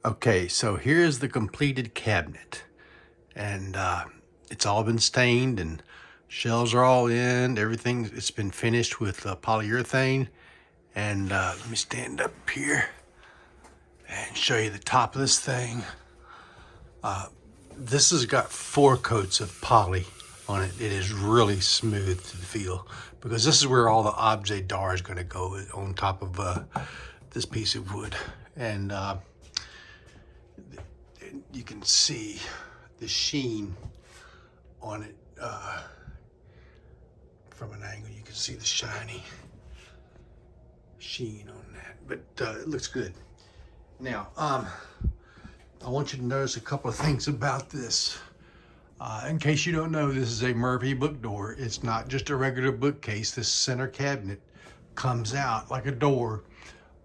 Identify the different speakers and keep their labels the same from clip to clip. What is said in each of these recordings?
Speaker 1: Okay, so here's the completed cabinet, and it's all been stained and shelves are all in. Everything, it's been finished with polyurethane. And let me stand up here and show you the top of this thing. This has got 4 coats of poly on it. It is really smooth to the feel because this is where all the objet d'art is going to go on top of this piece of wood. And you can see the sheen on it from an angle. You can see the shiny sheen on that, but it looks good. Now, I want you to notice a couple of things about this. In case you don't know, this is a Murphy book door. It's not just a regular bookcase. This center cabinet comes out like a door,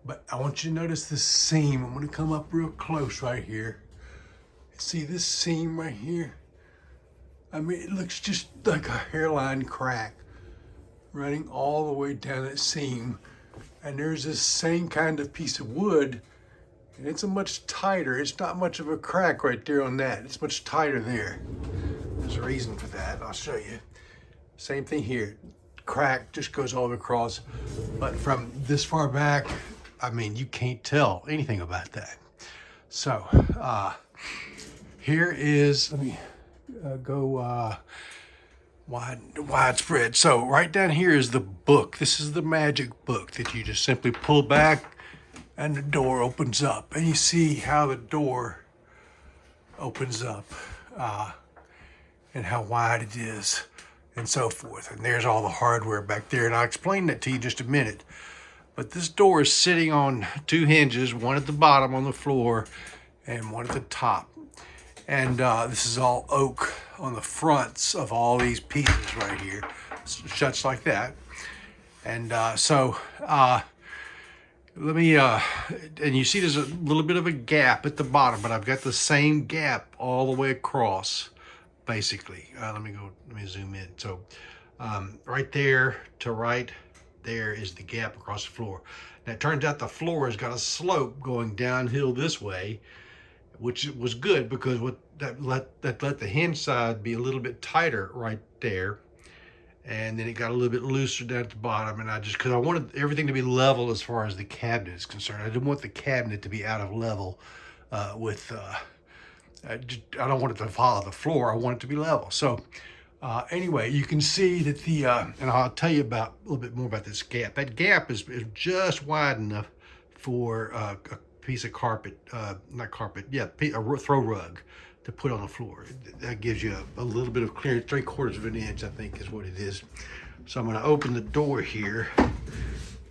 Speaker 1: but I want you to notice this seam. I'm going to come up real close right here. See this seam right here? I mean, it looks just like a hairline crack running all the way down that seam. And there's this same kind of piece of wood, and it's a much tighter. It's not much of a crack right there on that. It's much tighter there. There's a reason for that. I'll show you. Same thing here. Crack just goes all across. But from this far back, I mean, you can't tell anything about that. So, here is, let me go widespread. So right down here is the book. This is the magic book that you just simply pull back and the door opens up. And you see how the door opens up and how wide it is and so forth. And there's all the hardware back there. And I'll explain that to you in just a minute. But this door is sitting on 2 hinges, one at the bottom on the floor and one at the top. And this is all oak on the fronts of all these pieces right here. Shuts like that. And let me, and you see there's a little bit of a gap at the bottom, but I've got the same gap all the way across, basically. Let me zoom in. So right there to right there is the gap across the floor. Now it turns out the floor has got a slope going downhill this way, which was good because that let the hinge side be a little bit tighter right there, and then it got a little bit looser down at the bottom. And because I wanted everything to be level as far as the cabinet is concerned. I didn't want the cabinet to be out of level I don't want it to follow the floor. I want it to be level. So anyway, you can see that and I'll tell you a little bit more about this gap. That gap is just wide enough for a piece of carpet, a throw rug to put on the floor. That gives you a little bit of clearance, 3/4 of an inch, I think is what it is. So I'm gonna open the door here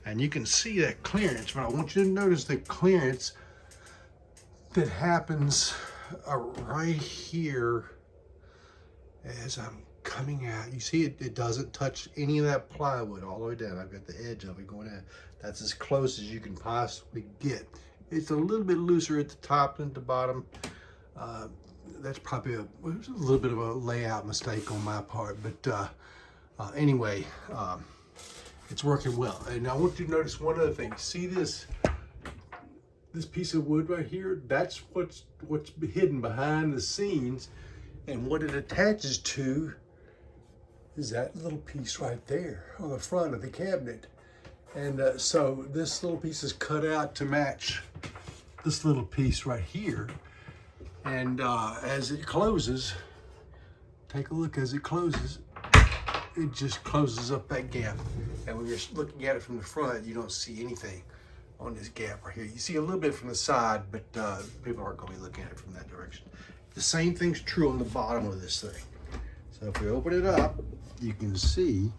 Speaker 1: and you can see that clearance, but I want you to notice the clearance that happens right here as I'm coming out. You see it doesn't touch any of that plywood all the way down. I've got the edge of it going out. That's as close as you can possibly get. It's a little bit looser at the top than at the bottom. That's probably a little bit of a layout mistake on my part, but anyway, it's working well. And I want you to notice one other thing. See this piece of wood right here? That's what's hidden behind the scenes, and what it attaches to is that little piece right there on the front of the cabinet. And so this little piece is cut out to match this little piece right here. And as it closes, take a look, as it closes, it just closes up that gap. And when you're looking at it from the front, you don't see anything on this gap right here. You see a little bit from the side, but people aren't going to be looking at it from that direction. The same thing's true on the bottom of this thing. So if we open it up, you can see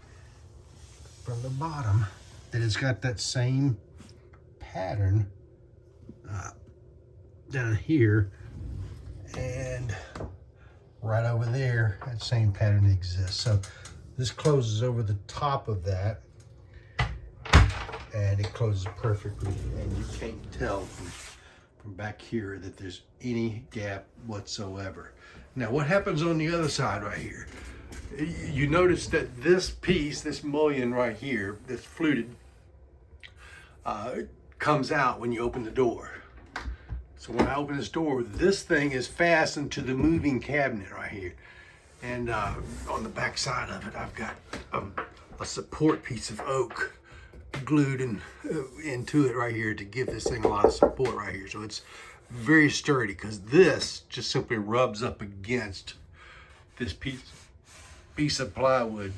Speaker 1: from the bottom that it's got that same pattern down here, and right over there, that same pattern exists. So this closes over the top of that, and it closes perfectly, and you can't tell from back here that there's any gap whatsoever. Now what happens on the other side right here? You notice that this piece, this mullion right here, that's fluted, comes out when you open the door. So So when I open this door, this thing is fastened to the moving cabinet right here. And on the back side of it, I've got a support piece of oak glued into it right here to give this thing a lot of support right here. So it's very sturdy, because this just simply rubs up against this piece of plywood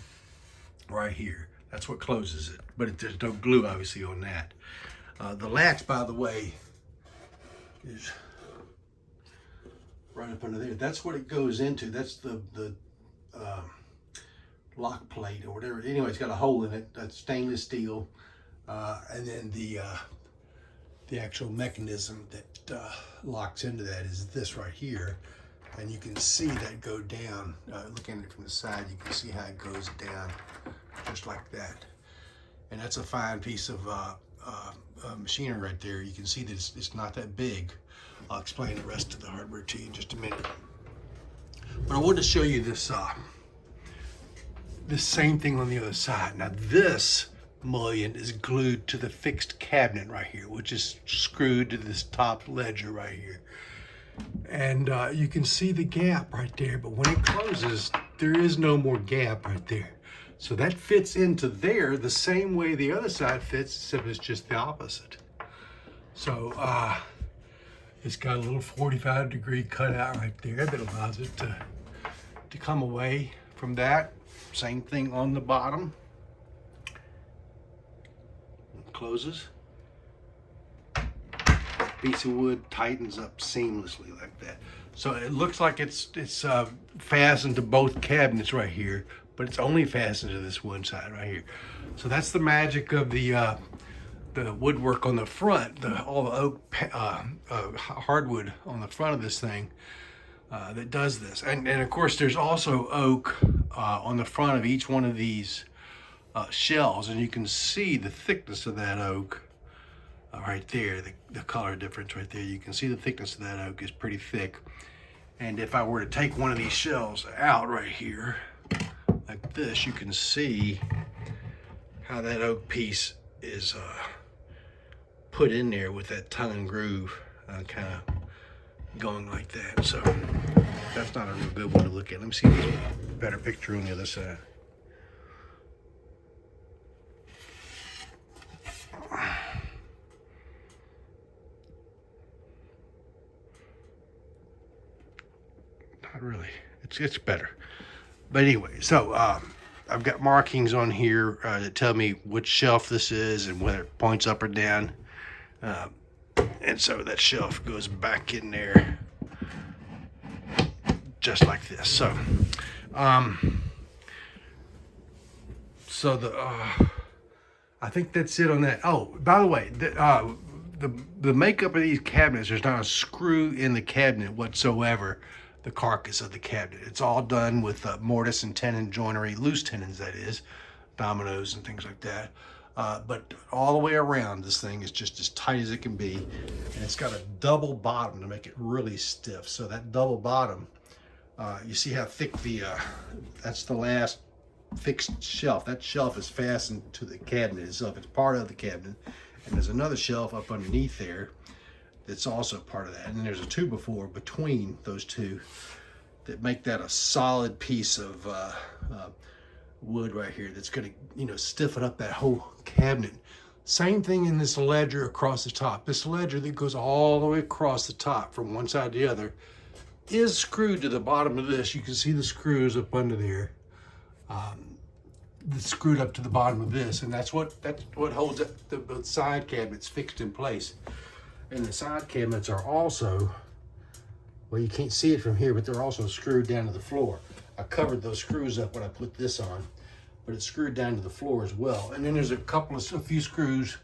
Speaker 1: right here. That's what closes it, but there's no glue obviously on that. The latch, by the way, is right up under there. That's what it goes into. That's the lock plate or whatever. Anyway, it's got a hole in it. That's stainless steel, and then the actual mechanism that locks into that is this right here, and you can see that go down. Looking at it from the side, you can see how it goes down just like that. And that's a fine piece of machinery right there. You can see that it's not that big. I'll explain the rest of the hardware to you in just a minute. But I wanted to show you this same thing on the other side. Now this mullion is glued to the fixed cabinet right here, which is screwed to this top ledger right here. And you can see the gap right there, but when it closes, there is no more gap right there. So that fits into there the same way the other side fits, except it's just the opposite. So it's got a little 45-degree cutout right there that allows it to come away from that. Same thing on the bottom. It closes. Piece of wood tightens up seamlessly like that. So it looks like it's fastened to both cabinets right here, but it's only fastened to this one side right here. So that's the magic of the woodwork on the front, all the oak hardwood on the front of this thing that does this. And of course there's also oak on the front of each one of these shelves, and you can see the thickness of that oak right there, the color difference right there. You can see the thickness of that oak is pretty thick. And if I were to take one of these shelves out right here like this, you can see how that oak piece is put in there with that tongue and groove kind of going like that. So that's not a real good one to look at. Let me see if there's a better picture on the other side. Not really. It's better. But anyway, so I've got markings on here that tell me which shelf this is and whether it points up or down. And so that shelf goes back in there just like this. So I think that's it on that. Oh, by the way, the makeup of these cabinets, there's not a screw in the cabinet whatsoever. The carcass of the cabinet, it's all done with mortise and tenon joinery, loose tenons that is, dominoes and things like that. But all the way around, this thing is just as tight as it can be, and it's got a double bottom to make it really stiff. So that double bottom, you see how thick that's the last fixed shelf. That shelf is fastened to the cabinet itself. It's part of the cabinet, and there's another shelf up underneath there that's also part of that. And then there's a 2x4 between those two that make that a solid piece of wood right here that's going to, stiffen up that whole cabinet. Same thing in this ledger across the top. This ledger that goes all the way across the top from one side to the other is screwed to the bottom of this. You can see the screws up under there. That's screwed up to the bottom of this, and that's what holds up the side cabinets fixed in place. And the side cabinets are also, well, you can't see it from here, but they're also screwed down to the floor. I covered those screws up when I put this on, but it's screwed down to the floor as well. And then there's a few screws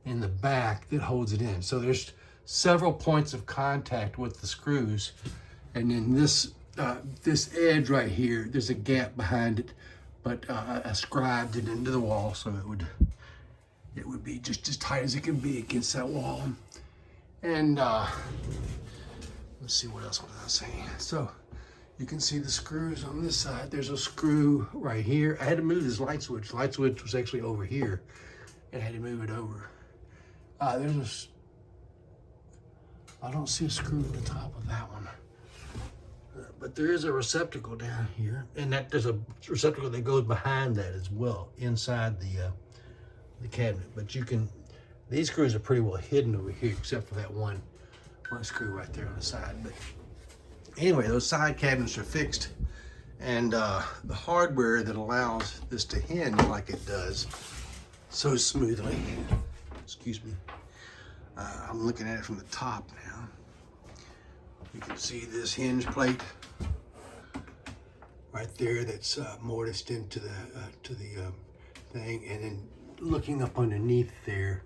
Speaker 1: in the back that holds it in. So there's several points of contact with the screws. And then this edge right here, there's a gap behind it, but I scribed it into the wall so it would be just as tight as it can be against that wall. And let's see, what else was I saying? So you can see the screws on this side. There's a screw right here. I had to move this light switch. The light switch was actually over here, and I had to move it over. There's I don't see a screw at the top of that one. But there is a receptacle down here, and there's a receptacle that goes behind that as well, inside the cabinet. But these screws are pretty well hidden over here, except for that one screw right there on the side. But anyway, those side cabinets are fixed, and the hardware that allows this to hinge like it does so smoothly. Excuse me. I'm looking at it from the top now. You can see this hinge plate right there that's mortised into the thing, and then looking up underneath there,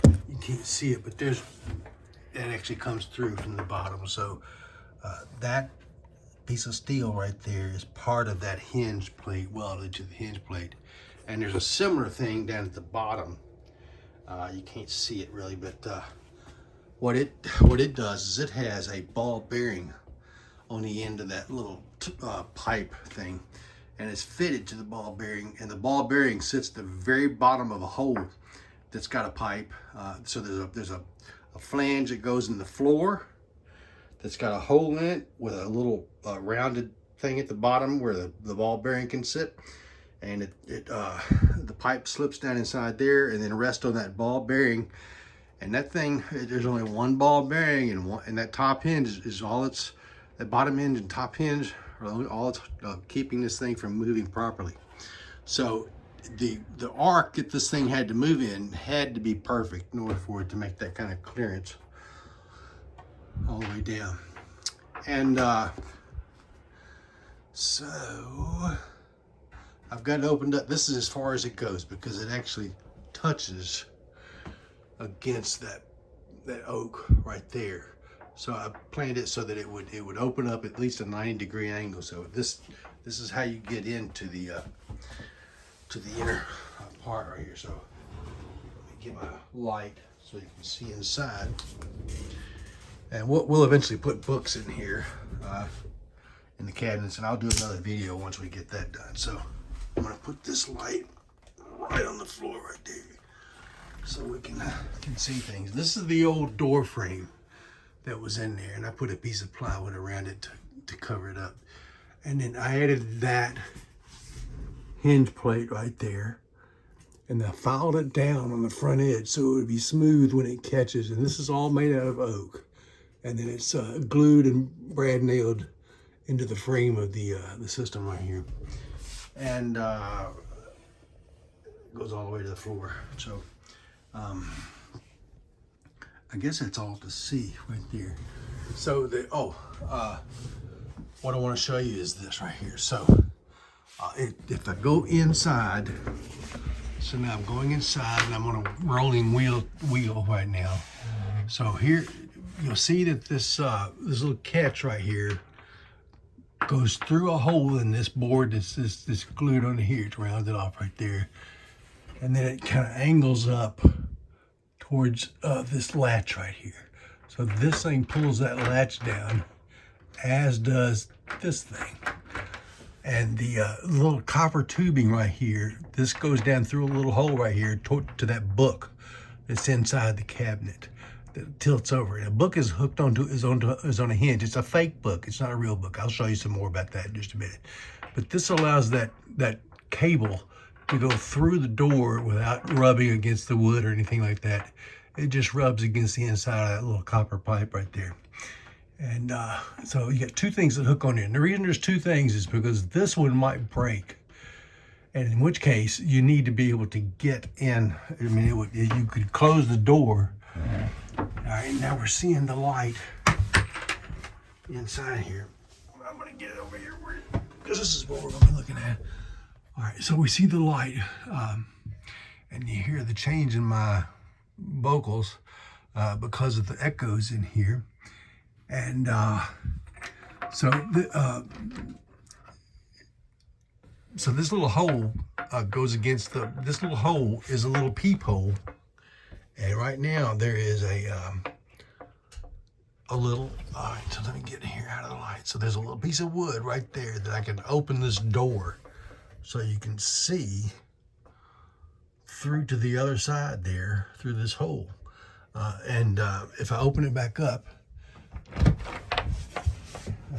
Speaker 1: you can't see it, but that actually comes through from the bottom. So that piece of steel right there is part of that hinge plate, welded to the hinge plate. And there's a similar thing down at the bottom. You can't see it really, but what it does is it has a ball bearing on the end of that little pipe thing, and it's fitted to the ball bearing, and the ball bearing sits at the very bottom of a hole that's got a pipe. So there's a flange that goes in the floor that's got a hole in it with a little rounded thing at the bottom where the ball bearing can sit, and the pipe slips down inside there and then rests on that ball bearing. And that thing, there's only one ball bearing, and that top hinge is all it's, that bottom hinge and top hinge are all it's keeping this thing from moving properly. So the arc that this thing had to move in had to be perfect in order for it to make that kind of clearance all the way down. And so I've got it opened up. This is as far as it goes because it actually touches against that oak right there. So I planned it so that it would open up at least a 90-degree angle. So this is how you get into the inner part right here. So let me get my light so you can see inside. And we'll eventually put books in here in the cabinets, and I'll do another video once we get that done. So I'm gonna put this light right on the floor right there, so we can see things. This is the old door frame that was in there, and I put a piece of plywood around it to cover it up. And then I added that hinge plate right there, and I filed it down on the front edge so it would be smooth when it catches. And this is all made out of oak, and then it's glued and brad nailed into the frame of the system right here, and it goes all the way to the floor. So I guess that's all to see right there. So what I want to show you is this right here. So if I go inside, so now I'm going inside and I'm on a rolling wheel right now. So here you'll see that this little catch right here goes through a hole in this board that's glued on here. It's rounded off right there, and then it kind of angles up towards this latch right here. So this thing pulls that latch down, as does this thing. And the little copper tubing right here, this goes down through a little hole right here to that book that's inside the cabinet that tilts over. And a book is hooked on a hinge. It's a fake book. It's not a real book. I'll show you some more about that in just a minute. But this allows that cable to go through the door without rubbing against the wood or anything like that. It just rubs against the inside of that little copper pipe right there. And so you got two things that hook on there. And the reason there's two things is because this one might break, and in which case you need to be able to get in. I mean, you could close the door. All right, now we're seeing the light inside here. I'm gonna get it over here because this is what we're gonna be looking at. All right, so we see the light, and you hear the change in my vocals because of the echoes in here. And so this little hole goes against this little hole is a little peephole. And right now there is a little, all right, so let me get here out of the light. So there's a little piece of wood right there that I can open this door so you can see through to the other side there, through this hole. And if I open it back up,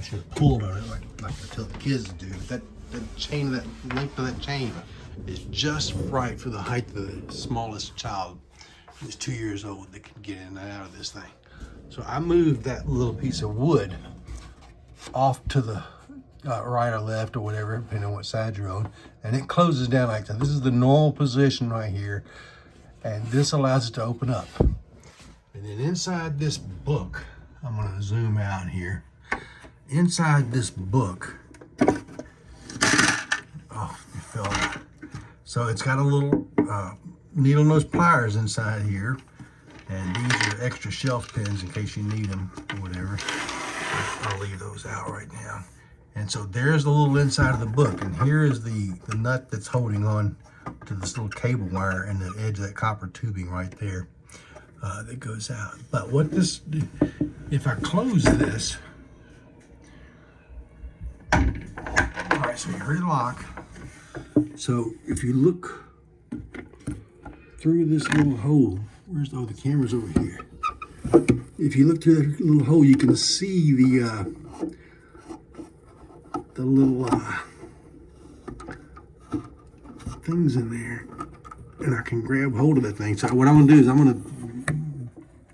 Speaker 1: should have pulled on it like I tell the kids to do. But that chain, that length of that chain is just right for the height of the smallest child who's 2 years old that can get in and out of this thing. So I moved that little piece of wood off to the right or left or whatever, depending on what side you're on, and it closes down like that. This is the normal position right here, and this allows it to open up. And then inside this book, I'm going to zoom out here. Inside this book, oh, it fell out. So it's got a little needle nose pliers inside here, and these are extra shelf pins in case you need them or whatever. I'll leave those out right now. And so there's the little inside of the book, and here is the nut that's holding on to this little cable wire and the edge of that copper tubing right there that goes out. But what this, if I close this, all right, so you heard the lock. So if you look through this little hole, where's the camera's over here. If you look through that little hole, you can see the little things in there, and I can grab hold of that thing. So what I'm gonna do is I'm gonna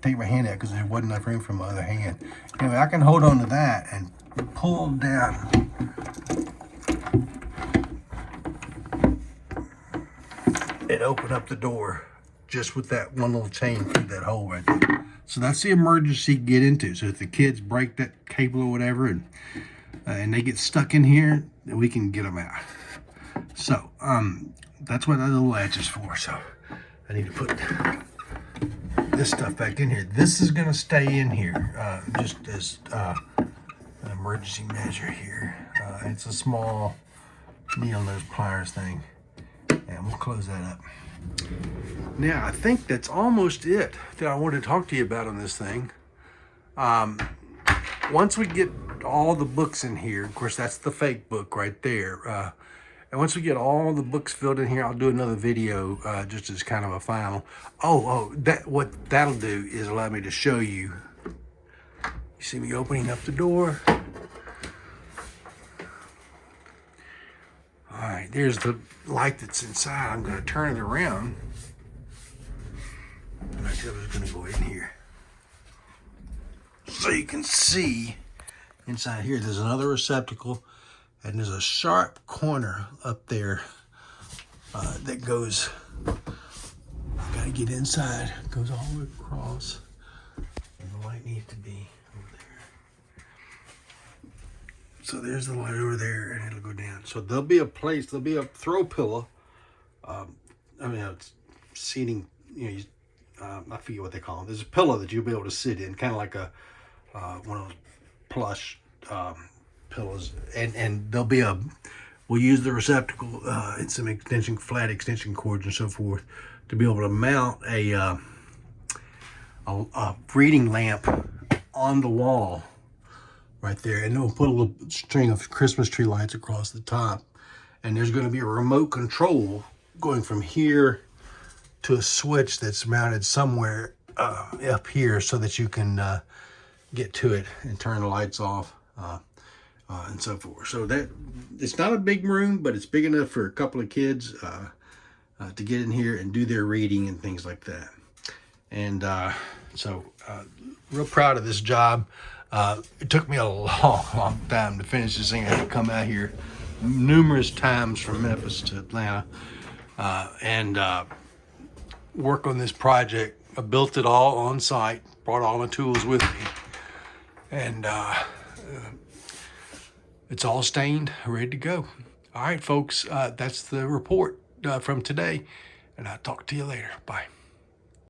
Speaker 1: take my hand out because there wasn't enough room for my other hand. Anyway, I can hold on to that and pull down. And open up the door just with that one little chain through that hole right there. So that's the emergency get into. So if the kids break that cable or whatever and they get stuck in here, then we can get them out. So that's what that little latch is for. So I need to put this stuff back in here. This is going to stay in here just as an emergency measure here. It's a small needle nose pliers thing, and we'll close that up. Now I think that's almost it that I wanted to talk to you about on this thing. Once we get all the books in here, of course that's the fake book right there, and once we get all the books filled in here, I'll do another video just as kind of a final. What that'll do is allow me to show you. You see me opening up the door. All right, there's the light that's inside. I'm going to turn it around. And I said I was going to go in here. So you can see inside here, there's another receptacle, and there's a sharp corner up there that goes, I got to get inside. It goes all the way across. And the light needs to be over there. So there's the light over there, and it'll go down. So there'll be a place, there'll be a throw pillow. It's seating, I forget what they call them. There's a pillow that you'll be able to sit in, kind of like a one of those plush pillows. And there'll be we'll use the receptacle and some flat extension cords and so forth to be able to mount a reading lamp on the wall right there, and then we'll put a little string of Christmas tree lights across the top, and there's going to be a remote control going from here to a switch that's mounted somewhere up here so that you can get to it and turn the lights off and so forth. So that it's not a big room, but it's big enough for a couple of kids to get in here and do their reading and things like that. And so real proud of this job. It took me a long time to finish this thing. I had to come out here numerous times from Memphis to Atlanta and work on this project. I built it all on site, brought all my tools with me, and it's all stained, ready to go. All right, folks, that's the report from today, and I'll talk to you later. Bye.